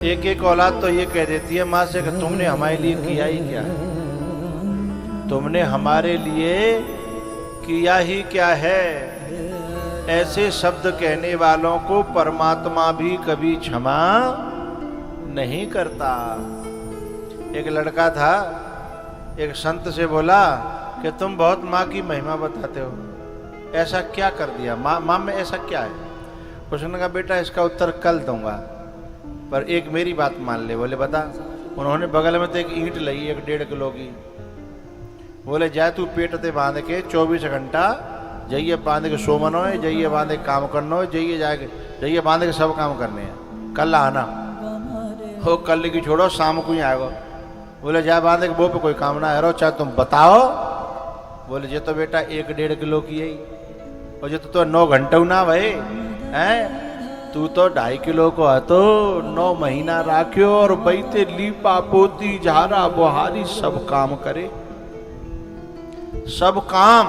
एक एक औलाद तो ये कह देती है माँ से कि तुमने हमारे लिए किया ही क्या है, तुमने हमारे लिए किया ही क्या है। ऐसे शब्द कहने वालों को परमात्मा भी कभी क्षमा नहीं करता। एक लड़का था, एक संत से बोला कि तुम बहुत माँ की महिमा बताते हो, ऐसा क्या कर दिया माँ में, ऐसा क्या है। उसने कहा बेटा इसका उत्तर कल दूंगा, पर एक मेरी बात मान ले। बोले बता। उन्होंने बगल में तो एक ईंट लगी 1.5 किलो की। बोले जाए तू पेट ते बांध के 24 घंटा जाइए बांध के सोमनो है, जाइए बांध के काम करना है, जाइए जाके जाइए बांध के सब काम करने हैं, कल आना हो। कल की छोड़ो शाम को ही आएगा। बोले जाए बांध के वो पे कोई काम ना है रो, चाहे तुम बताओ। बोले जे तो बेटा 1.5 किलो की है, और जे तो 9 घंटे ना भाई हैं, तू तो 2.5 किलो को है तो 9 महीना राख्यो और बैते लीपा पोती झारा बुहारी सब काम करे, सब काम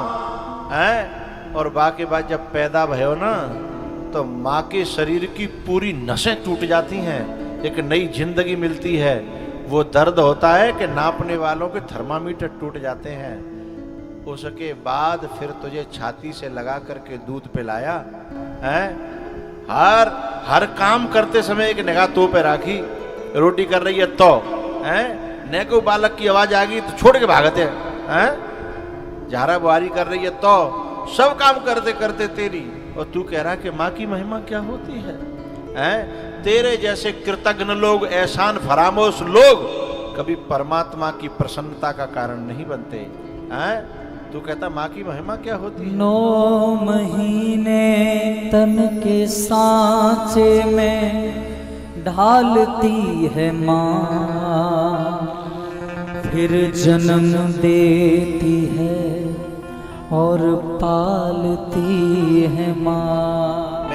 है। और बाकी बात जब पैदा भयो ना तो माँ के शरीर की पूरी नसें टूट जाती हैं, एक नई जिंदगी मिलती है। वो दर्द होता है कि नापने वालों के थर्मामीटर टूट जाते हैं। उसके बाद फिर तुझे छाती से लगा करके दूध पिलाया है। हर काम करते समय एक निगाह तो पे राखी, रोटी कर रही है तो हैं, न को बालक की आवाज आ गई तो छोड़ के भागते हैं, झारा बुहारी कर रही है तो सब काम करते करते तेरी, और तू कह रहा कि माँ की महिमा क्या होती है, हैं? तेरे जैसे कृतज्ञ लोग, एहसान फरामोश लोग कभी परमात्मा की प्रसन्नता का कारण नहीं बनते हैं। तू कहता माँ की महिमा क्या होती है। 9 महीने तन के सांचे में ढालती है माँ, फिर जन्म देती है और पालती है माँ।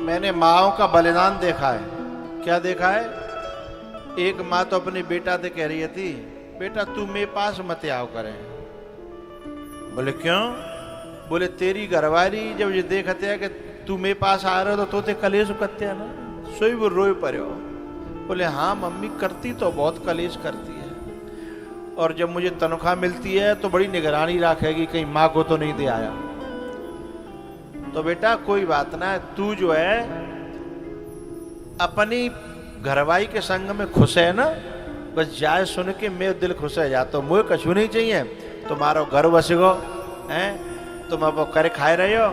मैंने माँओं का बलिदान देखा है। क्या देखा है? एक माँ तो अपने बेटा से कह रही थी बेटा तू मेरे पास मत आओ करे। बोले क्यों? बोले तेरी घरवाली जब ये देखते है कि तू मेरे पास आ रहे हो तो तोते कलेश करते है ना, सोई वो रोए पड़े हो। बोले हाँ मम्मी करती तो बहुत कलेश करती है, और जब मुझे तनख्वाह मिलती है तो बड़ी निगरानी रखेगी कहीं माँ को तो नहीं दे आया। तो बेटा कोई बात ना, तू जो है अपनी घरवाई के संग में खुश है ना, बस जाए सुन के मेरे दिल खुश है जा, तो मुझे कछु नहीं चाहिए। तुम्हारो घर बस गो हैं, तुम अब करे खाए रहे हो,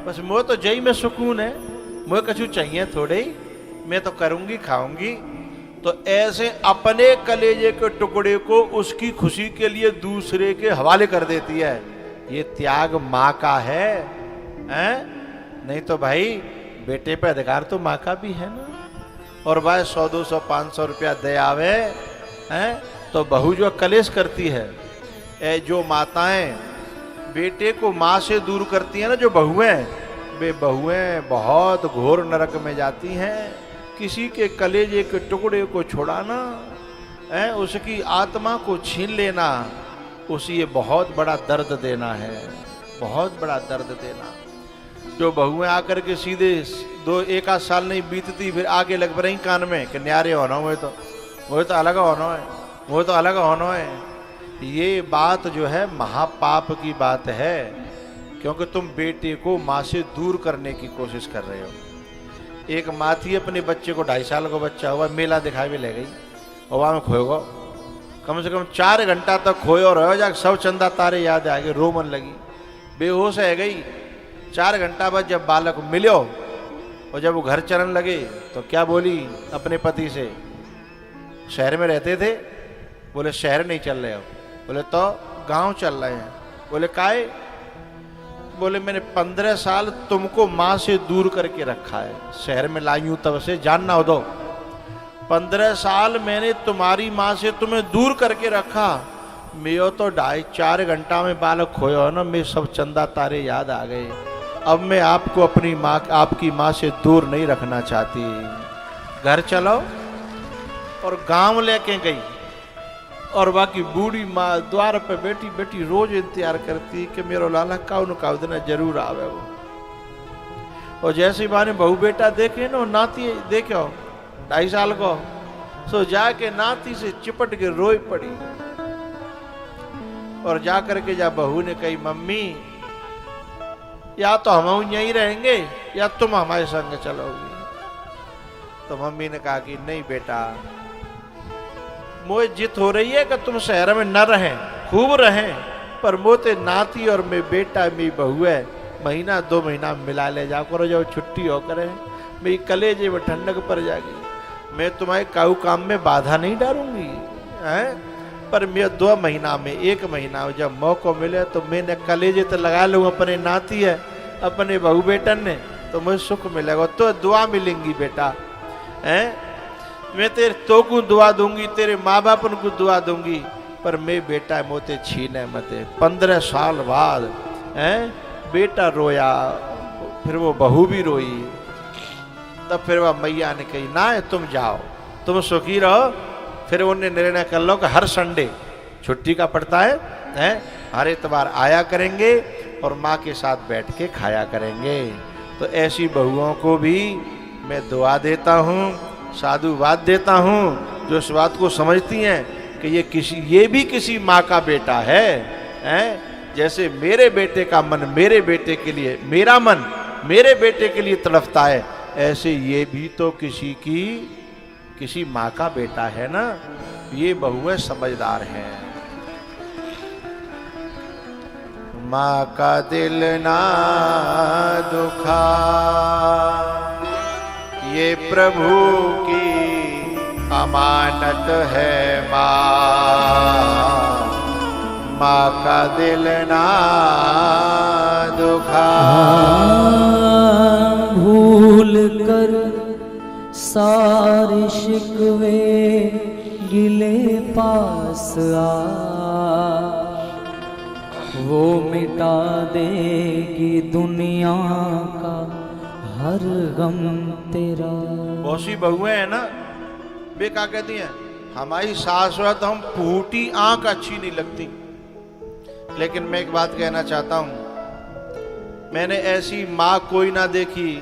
बस मुझे तो जई में सुकून है, मुझे कछु चाहिए थोड़े ही, मैं तो करूंगी खाऊंगी। तो ऐसे अपने कलेजे के टुकड़े को उसकी खुशी के लिए दूसरे के हवाले कर देती है। ये त्याग माँ का है, हैं? नहीं तो भाई बेटे पे अधिकार तो माँ का भी है ना। और भाई 100 200 500 रुपया दे आवे हैं तो बहू जो कलेश करती है। जो माताएं बेटे को माँ से दूर करती हैं ना, जो बहुएं, वे बहुएं बहुत घोर नरक में जाती हैं। किसी के कलेजे के टुकड़े को छुड़ाना है, उसकी आत्मा को छीन लेना, उसे ये बहुत बड़ा दर्द देना है, बहुत बड़ा दर्द देना। जो बहुएं आकर के सीधे 1 आध साल नहीं बीतती फिर आगे लग रही कान में कि न्यारे होना, वो तो अलग होना है, वो तो अलग होना है। ये बात जो है महापाप की बात है, क्योंकि तुम बेटे को माँ से दूर करने की कोशिश कर रहे हो। एक माँ थी अपने बच्चे को, 2.5 साल का बच्चा हुआ, मेला दिखाई भी ले गई और वहाँ में खोएगा कम से कम 4 घंटा तक खोए और रहो जाकर सब चंदा तारे याद आ गए, रोमन लगी, बेहोश है गई। 4 घंटा बाद जब बालक मिलो और जब वो घर चलने लगे तो क्या बोली अपने पति से, शहर में रहते थे? बोले शहर नहीं चल रहे हो। बोले तो गांव चल रहे हैं। बोले काहे? बोले मैंने 15 साल तुमको माँ से दूर करके रखा है, शहर में लाई हूं तब से, जानना हो दो 15 साल मैंने तुम्हारी माँ से तुम्हें दूर करके रखा। मैं तो 2.5-4 घंटा में बालक खोया ना, मैं सब चंदा तारे याद आ गए। अब मैं आपको अपनी माँ, आपकी माँ से दूर नहीं रखना चाहती, घर चलो। और गांव लेके गई, और बाकी बूढ़ी माँ द्वार पे बैठी बैठी रोज इंतजार करती कि मेरा लाला काउ न काउ दिन जरूर आवे वो। और जैसी माँ ने बहू बेटा देखे ना, नाती देखो 2.5 साल को सो जाके नाती से चिपट के रोई पड़ी। और जाकर के जब बहू ने कही मम्मी या तो हम यहीं रहेंगे या तुम हमारे संग चलोगी। तो मम्मी ने कहा कि नहीं बेटा, मुझे जिद हो रही है कि तुम शहर में न रहें, खूब रहें, पर मोते नाती और मैं बेटा मेरी बहू है, महीना 2 महीना मिला ले जा करो, जब छुट्टी हो करे मेरी कलेजे में ठंडक पड़ जाएगी। मैं तुम्हारे काऊ काम में बाधा नहीं डालूंगी हैं, पर मैं 2 महीना में 1 महीना में जब मौका मिले तो मैंने कलेजे तो लगा लूँ, अपने नाती है, अपने बहू बेटन ने, तो मुझे सुख मिलेगा, तो दुआ मिलेंगी बेटा हैं। मैं तेरे तो को दुआ दूंगी, तेरे माँ बाप को दुआ दूंगी, पर मैं बेटा मोते छीने मते। 15 साल बाद हैं बेटा रोया, फिर वो बहू भी रोई। तब फिर वह मैया ने कही ना तुम जाओ, तुम सुखी रहो। फिर उन्हें निर्णय कर लो कि हर संडे छुट्टी का पड़ता है, हर इतवार आया करेंगे और माँ के साथ बैठ के खाया करेंगे। तो ऐसी बहुओं को भी मैं दुआ देता हूँ, साधुवाद देता हूँ, जो इस बात को समझती हैं कि ये भी किसी माँ का बेटा है, जैसे मेरे बेटे का मन मेरे बेटे के लिए, मेरा मन मेरे बेटे के लिए तड़पता है, ऐसे ये भी तो किसी माँ का बेटा है ना। ये बहुएं समझदार हैं। माँ का दिल ना दुखा, ये प्रभु की अमानत है माँ का दिल ना दुखा। भूल कर सारे शिकवे गिले पास आ, वो मिटा देगी दुनिया का हर गम तेरा। बहुत सी बहुएं हैं ना, वे क्या कहती हैं, हमारी सास है तो हम फूटी आंख अच्छी नहीं लगती। लेकिन मैं एक बात कहना चाहता हूं, मैंने ऐसी माँ कोई ना देखी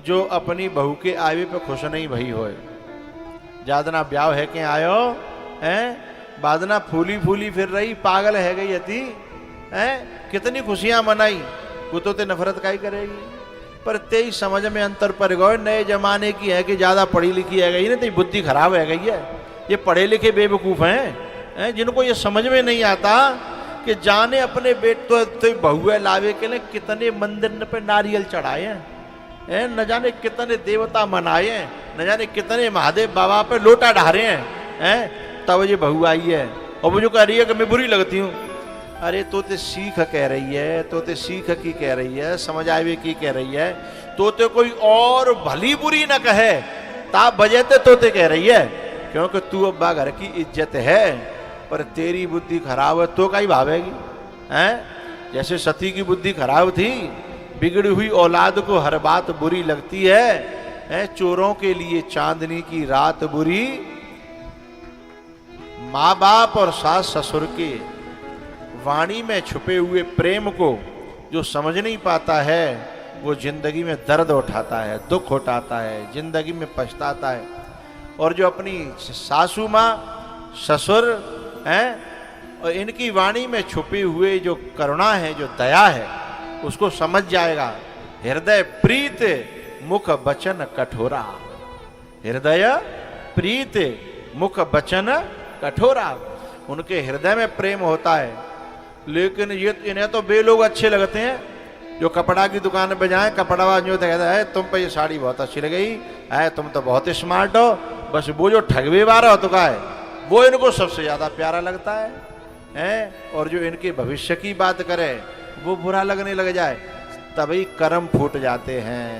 जो अपनी बहू के आवे पे खुश नहीं भई होए। जादना ब्याह है के आयो हैं, बादना फूली फूली फिर रही, पागल है गई हती हैं, कितनी खुशियां मनाई, वो तो ते नफरत का ही करेगी। पर तेई समझ में अंतर पर गए, नए जमाने की है कि ज्यादा पढ़ी लिखी है गई ना, तेरी बुद्धि खराब है गई है। ये पढ़े लिखे बेवकूफ हैं, जिनको ये समझ में नहीं आता कि जाने अपने बेटे तो बहुए लावे के लिए कितने मंदिर पे नारियल चढ़ाए हैं, न जाने कितने देवता मनाए हैं, न जाने कितने महादेव बाबा पे लोटा ढारे हैं, तब ये बहू आई है और मुझे कह रही है कि मैं बुरी लगती हूँ। अरे तो ते सीख कह रही है, तो ते सीख की कह रही है, समझ आवे की कह रही है, तो ते कोई और भली बुरी न कहे ता बजेते तो ते कह रही है, क्योंकि तू अब्बा घर की इज्जत है। पर तेरी बुद्धि खराब है तो कहीं भावेगी हैं। जैसे सती की बुद्धि खराब थी, बिगड़ी हुई औलाद को हर बात बुरी लगती है, चोरों के लिए चांदनी की रात बुरी, माँ बाप और सास ससुर के वाणी में छुपे हुए प्रेम को जो समझ नहीं पाता है, वो जिंदगी में दर्द उठाता है, दुख उठाता है, जिंदगी में पछताता है। और जो अपनी सासू माँ ससुर हैं और इनकी वाणी में छुपे हुए जो करुणा है, जो दया है, उसको समझ जाएगा। हृदय प्रीत मुख बचन कठोरा, हृदय प्रीत मुख बचन कठोरा, उनके हृदय में प्रेम होता है। लेकिन ये इन्हें तो बे लोग अच्छे लगते हैं, जो कपड़ा की दुकान पे जाए, कपड़ा जो कहता है तुम पे ये साड़ी बहुत अच्छी लगी है, तुम तो बहुत स्मार्ट हो, बस वो जो ठगवे वाला हो तो का है, वो इनको सबसे ज्यादा प्यारा लगता है। और जो इनके भविष्य की बात करे वो बुरा लगने लग जाए, तभी कर्म फूट जाते हैं।